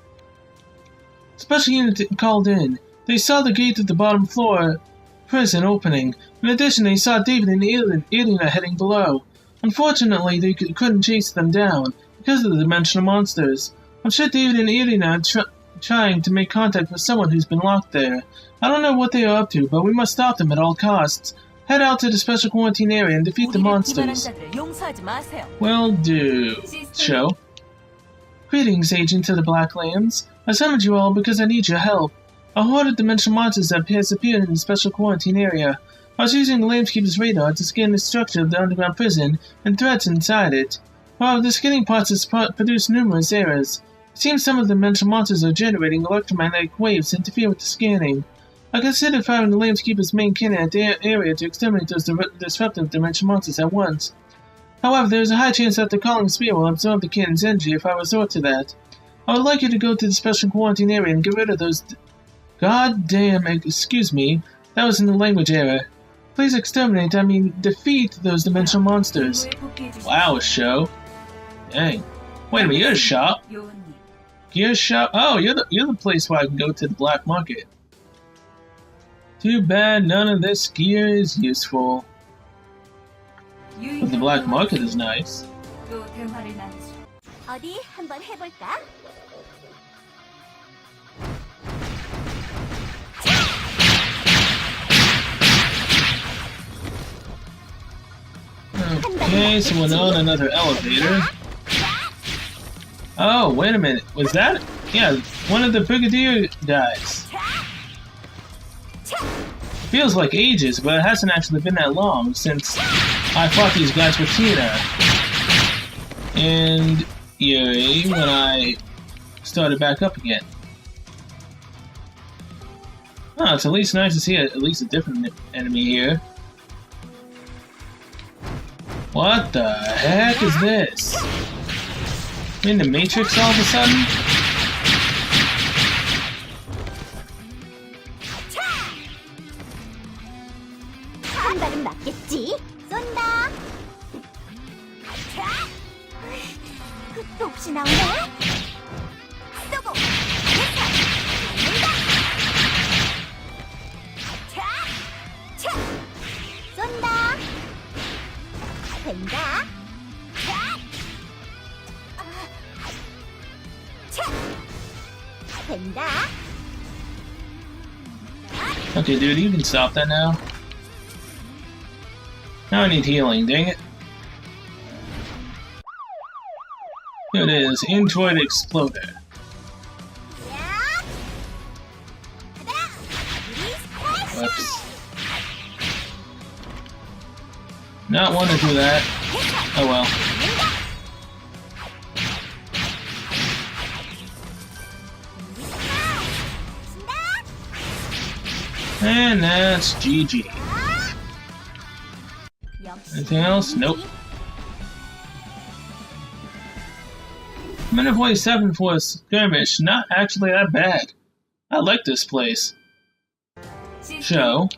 Special unit called in. They saw the gate of the bottom floor prison opening. In addition, they saw David and Irina heading below. Unfortunately, they couldn't chase them down because of the dimensional monsters. I'm sure David and Irina are trying to make contact with someone who's been locked there. I don't know what they are up to, but we must stop them at all costs. Head out to the special quarantine area and defeat the 우리를 monsters. 기만한 자들을 용서하지 마세요. Will do. Sho. Greetings, Agent of the Black Lambs. I summoned you all because I need your help. A horde of dimensional monsters has appeared in the special quarantine area. I was using the Lambskeeper's radar to scan the structure of the underground prison and threats inside it. However, the scanning process produced numerous errors. It seems some of the dimensional monsters are generating electromagnetic waves to interfere with the scanning. I considered firing the Lambskeeper's main cannon at the area to exterminate those disruptive dimensional monsters at once. However, there is a high chance that the Calling Spear will absorb the cannon's energy if I resort to that. I would like you to go to the special quarantine area and get rid of those... excuse me, that was in the language error. Please exterminate, defeat those dimensional monsters. Wow, Sho. Dang. Wait a minute, you're a shop? Gear shop? Oh, you're the place where I can go to the black market. Too bad none of this gear is useful. But the black market is nice. 어디 한번 해볼까? Okay, so we're on another elevator. Oh, wait a minute. Was that? Yeah, one of the Brigadier guys. Feels like ages, but it hasn't actually been that long since I fought these guys with Tina and Yuri when I started back up again. Oh, it's at least nice to see at least a different enemy here. What the heck is this? In the Matrix all of a sudden? 한 발은 맞겠지? 쏜다. 끝도 없이 나오네. 쏘고. 쏜다. 된다. 된다. Okay, dude, you can stop that now. Now I need healing, dang it. Here it is, Android Exploder. Whoops. Not want to do that. Oh well. And that's GG. Anything else? Nope. Minute 47 for a skirmish. Not actually that bad. I like this place. Sho.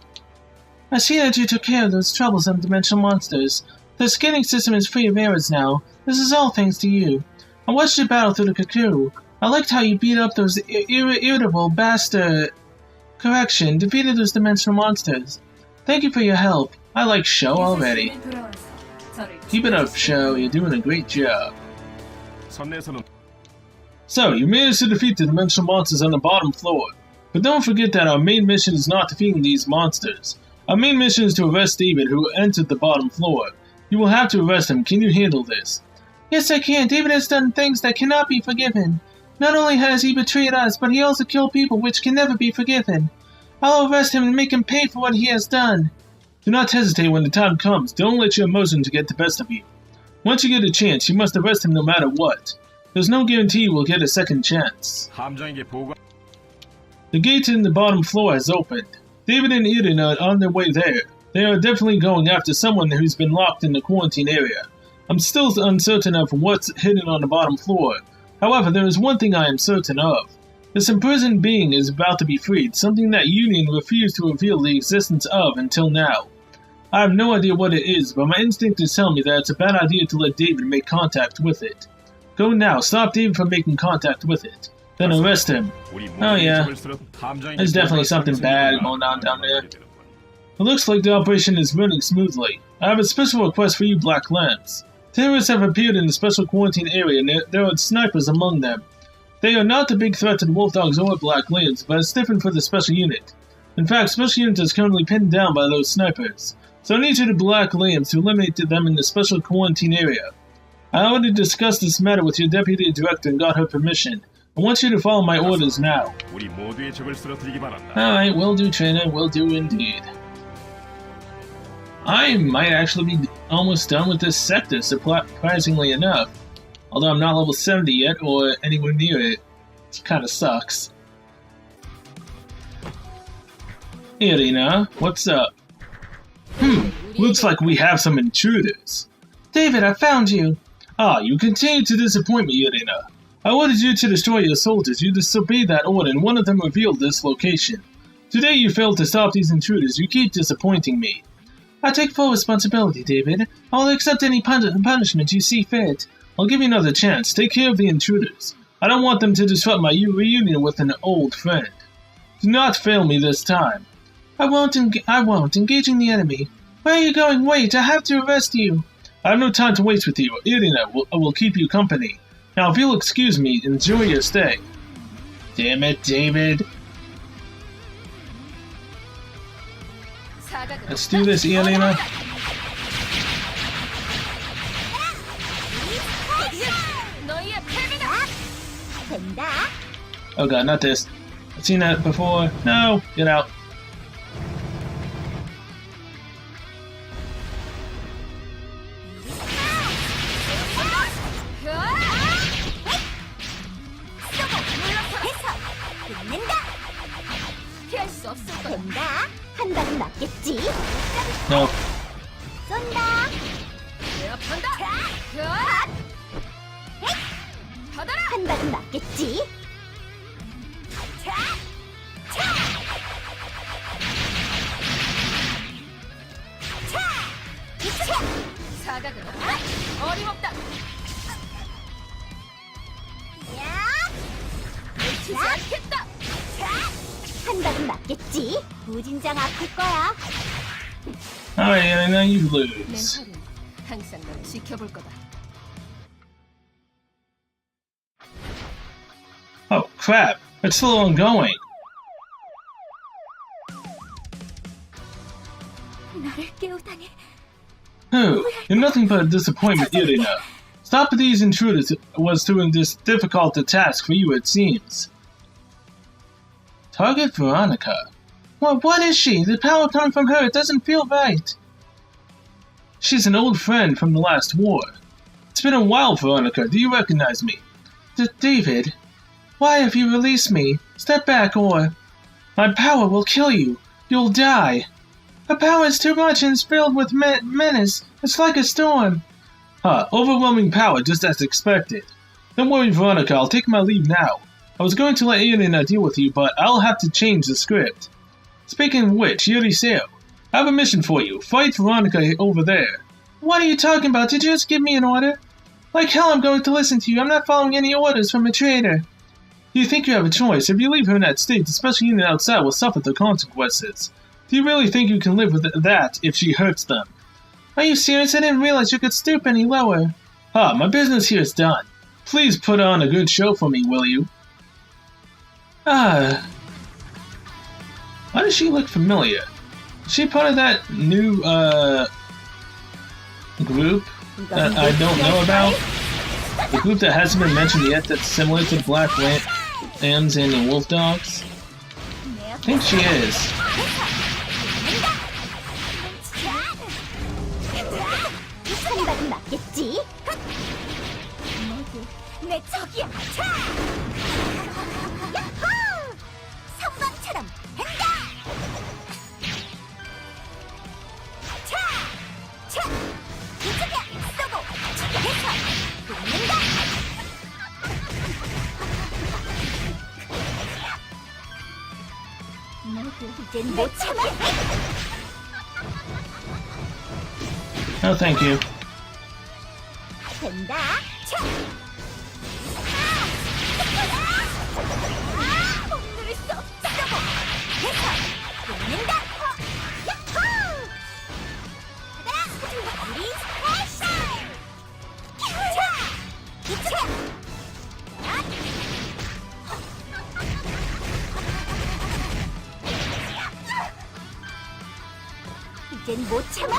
I see that you took care of those troublesome dimensional monsters. The scanning system is free of errors now. This is all thanks to you. I watched you battle through the Kaku. I liked how you beat up those irritable bastard... Correction, defeated those dimensional monsters. Thank you for your help. I like Sho already. 저를 Keep it up, Sho. You're doing a great job. 선내에서는 So, you managed to defeat the dimensional monsters on the bottom floor. But don't forget that our main mission is not defeating these monsters. Our main mission is to arrest David, who entered the bottom floor. You will have to arrest him. Can you handle this? Yes, I can. David has done things that cannot be forgiven. Not only has he betrayed us, but he also killed people which can never be forgiven. I'll arrest him and make him pay for what he has done. Do not hesitate when the time comes. Don't let your emotions get the best of you. Once you get a chance, you must arrest him no matter what. There's no guarantee you will get a second chance. 함정에게 보고 The gate in the bottom floor has opened. David and Eden are on their way there. They are definitely going after someone who's been locked in the quarantine area. I'm still uncertain of what's hidden on the bottom floor. However, there is one thing I am certain of. This imprisoned being is about to be freed, something that Union refused to reveal the existence of until now. I have no idea what it is, but my instinct is telling me that it's a bad idea to let David make contact with it. Go now, stop David from making contact with it. Then arrest him. 우리 Oh, yeah. 모든 적을 함정에게 There's definitely something bad going on down there. It looks like the operation is running smoothly. I have a special request for you, Black Lambs. Terrorists have appeared in the special quarantine area and there are snipers among them. They are not a big threat to the Wolf Dogs or Black Lambs, but it's different for the special unit. In fact, special unit is currently pinned down by those snipers. So I need you to Black Lambs to eliminate them in the special quarantine area. I already discussed this matter with your deputy director and got her permission. I want you to follow my orders now. 우리 모두의 적을 쓰러뜨리기 바란다. Alright, will do, trainer, will do indeed. I might actually be almost done with this sector, surprisingly enough. Although I'm not level 70 yet, or anywhere near it. It kinda sucks. Irina, what's up? Looks like we have some intruders. David, I found you! Ah, you continue to disappoint me, Irina. I ordered you to destroy your soldiers. You disobeyed that order, and one of them revealed this location. Today you failed to stop these intruders. You keep disappointing me. I take full responsibility, David. I will accept any punishment you see fit. I'll give you another chance. Take care of the intruders. I don't want them to disrupt my reunion with an old friend. Do not fail me this time. I won't. Engaging the enemy. Where are you going? Wait, I have to arrest you. I have no time to waste with you. Irina will keep you company. Now, if you'll excuse me, enjoy your stay. Damn it, David. Let's do this, Irina. 너희의 패배다. 된다. Oh god, not this. I've seen that before. No, get out. 붙는다. 피할 수 없을 거야. 된다. 한 방은 맞겠지. No. 쏜다. 제압한다. 받아라. 한 방은 맞겠지. 사각은 어림없다. 놓치지 않겠다. 한 방은 맞겠지. 무진장 아플 거야. Alright, Irina, you 내 lose. 활은 항상 널 지켜볼 거다. Oh crap, it's still ongoing. 나를 깨우다니. Who? You're nothing but a disappointment, Irina. Stopping these intruders was too difficult a task for you, it seems. Target Veronica. What is she? The power coming from her, it doesn't feel right. She's an old friend from the last war. It's been a while, Veronica. Do you recognize me? David, why have you released me? Step back, or my power will kill you. You'll die. Her power is too much and is filled with menace. It's like a storm. Overwhelming power, just as expected. Don't worry, Veronica, I'll take my leave now. I was going to let Irina deal with you, but I'll have to change the script. Speaking of which, Yuriseo, I have a mission for you. Fight Veronica over there. What are you talking about? Did you just give me an order? Like hell I'm going to listen to you. I'm not following any orders from a traitor. Do you think you have a choice? If you leave her in that state, the special unit outside will suffer the consequences. Do you really think you can live with that if she hurts them? Are you serious? I didn't realize you could stoop any lower. Ah, my business here is done. Please put on a good show for me, will you? Ah. Why does she look familiar? Is she part of that new, group that I don't know about? The group that hasn't been mentioned yet that's similar to Black Lambs and the Wolf Dogs? I think she is. 한방은 맞겠지? 모두 내 적이야. 차! 야호! 성광처럼 한다. 차! 차! 이쪽이야. 쏘고 해서 붙는다. 모두 이젠 못 참아. Oh, thank you. 된다. 차! 못 누를 수 없다고. 해서 붙는다. 야호! 받아라. 우리 스페셜. 차! 이쪽이야. 이젠 못 참아.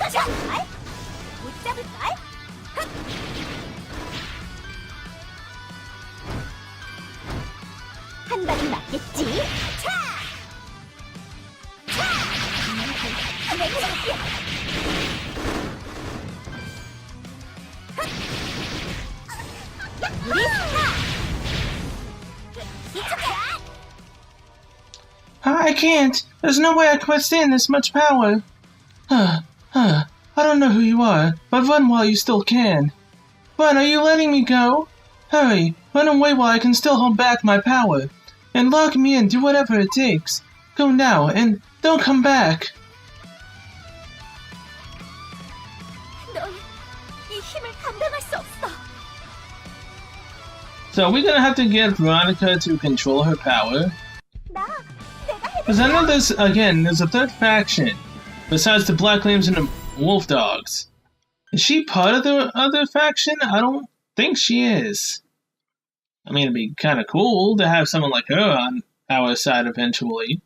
자! 못 잡을걸? 한 방은 맞겠지? 차! 차! 내 적이야. 우리 I can't. There's no way I can withstand this much power. I don't know who you are, but run while you still can. Run, are you letting me go? Hurry, run away while I can still hold back my power. And lock me in, do whatever it takes. Go now, and don't come back. 넌 이 힘을 감당할 수 없어. So we're gonna have to get Veronica to control her power. 나 내가 해볼 Because I know this, again, there's a third faction. Besides the Black Lambs and the Wolf Dogs. Is she part of the other faction? I don't think she is. I mean, it'd be kind of cool to have someone like her on our side eventually.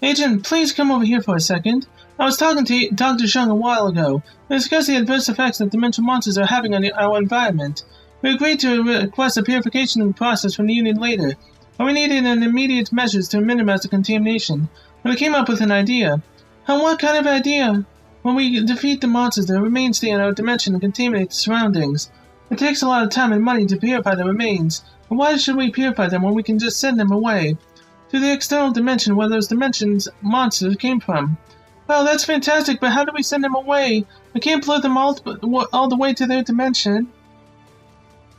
Agent, please come over here for a second. I was talking to Dr. Shung a while ago. We discussed the adverse effects that dimensional monsters are having on our environment. We agreed to request a purification process from the Union later, but we needed an immediate measures to minimize the contamination. But I came up with an idea. And what kind of idea? When we defeat the monsters, the remains stay in our dimension and contaminate the surroundings. It takes a lot of time and money to purify the remains, but why should we purify them when we can just send them away? To the external dimension where those dimensions monsters came from. Well, that's fantastic, but how do we send them away? We can't blow them all the way to their dimension.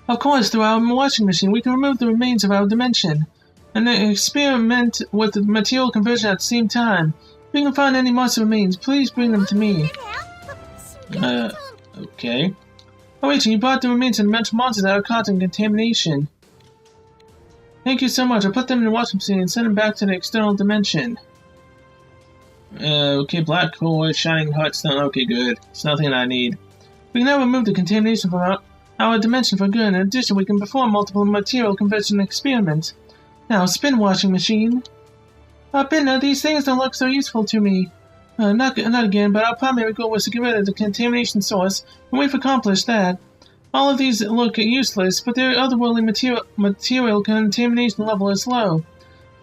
Of course, through our washing machine, we can remove the remains of our dimension, and then experiment with the material conversion at the same time. If you can find any monster remains, please bring them to me. Okay. Oh wait, you brought the remains of dimensional monsters that are caught in contamination. Thank you so much. I'll put them in the washing machine and send them back to the external dimension. Okay, black core, shining hot stone. Okay, good. It's nothing I need. We can now remove the contamination from our dimension for good. In addition, we can perform multiple material conversion experiments. Now, spin washing machine. Binna, these things don't look so useful to me. Not again, but our primary goal was to get rid of the contamination source, and we've accomplished that. All of these look useless, but their otherworldly material contamination level is low.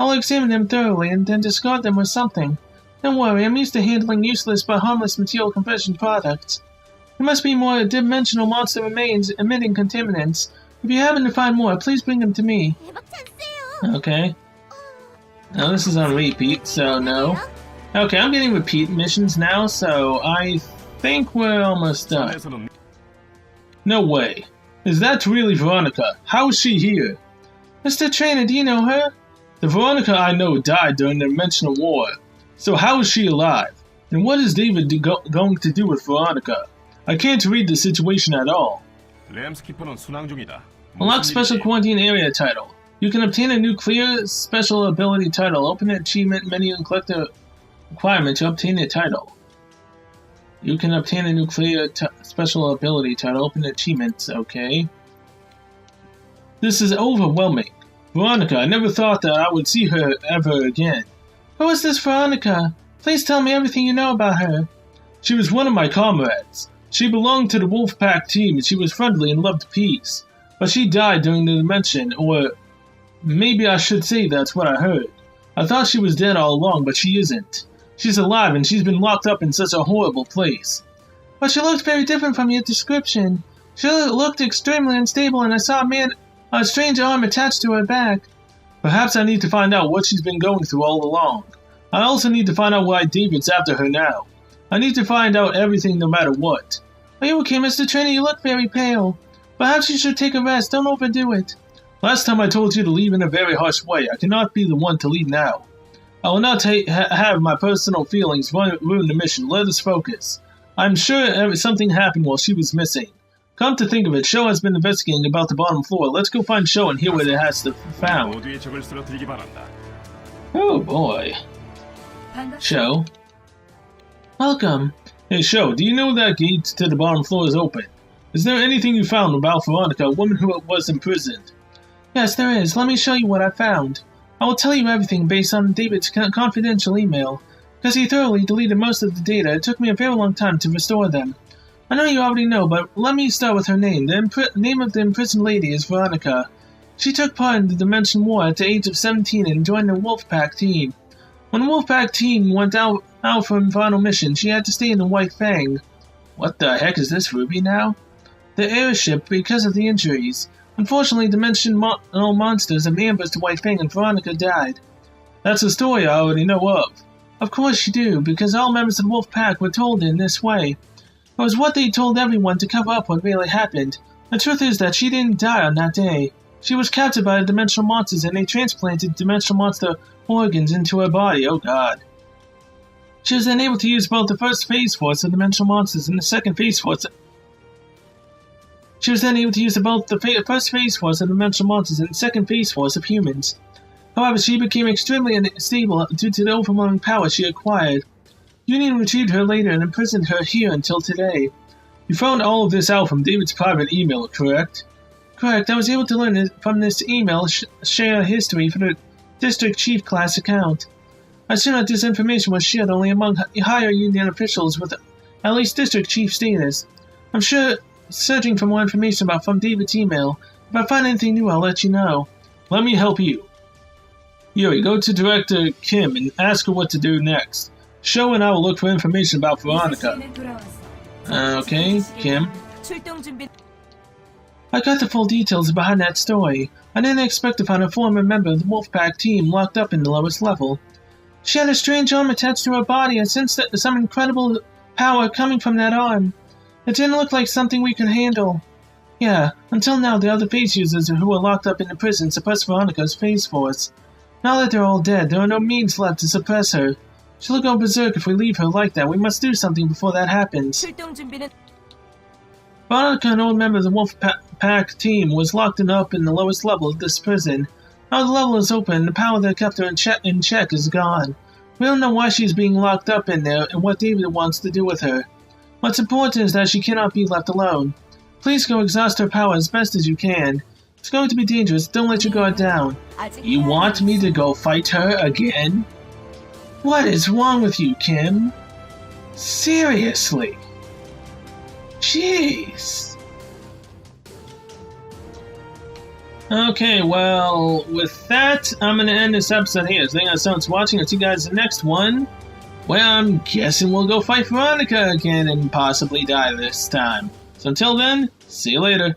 I'll examine them thoroughly and then discard them with something. Don't worry, I'm used to handling useless but harmless material conversion products. There must be more dimensional monster remains emitting contaminants. If you happen to find more, please bring them to me. 대박 찬스예요. Okay. Now this is on repeat, so no. Okay, I'm getting repeat missions now, so I think we're almost done. 선에서는 No way. Is that really Veronica? How is she here? Mr. Trainer, do you know her? The Veronica I know died during the Dimensional War. So how is she alive? And what is David going to do with Veronica? I can't read the situation at all. 램스키퍼는 순항 중이다. Unlock 무슨 special 일이지? quarantine area title. You can obtain a nuclear special ability title. Open the achievement menu and collect the requirement to obtain the title. You can obtain a nuclear special ability title. Open the achievements. Okay. This is overwhelming. Veronica, I never thought that I would see her ever again. Who is this Veronica? Please tell me everything you know about her. She was one of my comrades. She belonged to the Wolfpack team and she was friendly and loved peace. But she died during the dimension, or maybe I should say that's what I heard. I thought she was dead all along, but she isn't. She's alive and she's been locked up in such a horrible place. But she looked very different from your description. She looked extremely unstable and I saw a strange arm attached to her back. Perhaps I need to find out what she's been going through all along. I also need to find out why David's after her now. I need to find out everything no matter what. Are you okay, Mr. Trainer? You look very pale. Perhaps you should take a rest. Don't overdo it. Last time I told you to leave in a very harsh way. I cannot be the one to leave now. I will not have my personal feelings ruin the mission. Let us focus. I'm sure something happened while she was missing. Come to think of it, Sho has been investigating about the bottom floor. Let's go find Sho and hear what it has to found. 모두의 적을 쓰러뜨리기 바란다. Oh boy. Sho. Welcome. Hey Sho, do you know that gate to the bottom floor is open? Is there anything you found about Veronica, a woman who was imprisoned? Yes, there is. Let me show you what I found. I will tell you everything based on David's confidential email. Because he thoroughly deleted most of the data, it took me a very long time to restore them. I know you already know, but let me start with her name. The name of the imprisoned lady is Veronica. She took part in the Dimension War at the age of 17 and joined the Wolfpack team. When the Wolfpack team went out for a final mission, she had to stay in the White Fang. What the heck is this, Ruby now? The airship because of the injuries. Unfortunately, dimensional monsters have ambushed the White Fang and Veronica died. That's a story I already know of. Of course you do, because all members of the Wolfpack were told in this way. It was what they told everyone to cover up what really happened. The truth is that she didn't die on that day. She was captured by the dimensional monsters and they transplanted dimensional monster organs into her body. Oh god. She was then able to use both the first phase force of dimensional monsters and the second phase force. She was then able to use both the first phase force of dimensional monsters and the second phase force of humans. However, she became extremely unstable due to the overwhelming power she acquired. Union retrieved her later and imprisoned her here until today. You found all of this out from David's private email, correct? Correct. I was able to learn from this email share history for the District Chief class account. I assume that this information was shared only among higher Union officials with at least District Chief status. I'm sure searching for more information from David's email. If I find anything new, I'll let you know. Let me help you. Yuri, go to Director Kim and ask her what to do next. Sho and I will look for information about Veronica. Okay, Kim. I got the full details behind that story. I didn't expect to find a former member of the Wolfpack team locked up in the lowest level. She had a strange arm attached to her body and sensed some incredible power coming from that arm. It didn't look like something we could handle. Yeah, until now the other phase users who were locked up in the prison suppressed Veronica's phase force. Now that they're all dead, there are no means left to suppress her. She'll go berserk if we leave her like that. We must do something before that happens. Veronica, an old member of the Wolfpack team, was locked up in the lowest level of this prison. Now the level is open and the power that kept her in check is gone. We don't know why she's being locked up in there and what David wants to do with her. What's important is that she cannot be left alone. Please go exhaust her power as best as you can. It's going to be dangerous. Don't let your guard down. You want me to go fight her again? What is wrong with you, Kim? Seriously? Jeez. Okay, well, with that, I'm going to end this episode here. Thank you guys so much for watching. I'll see you guys in the next one. Well, I'm guessing we'll go fight Veronica again and possibly die this time. So until then, see you later.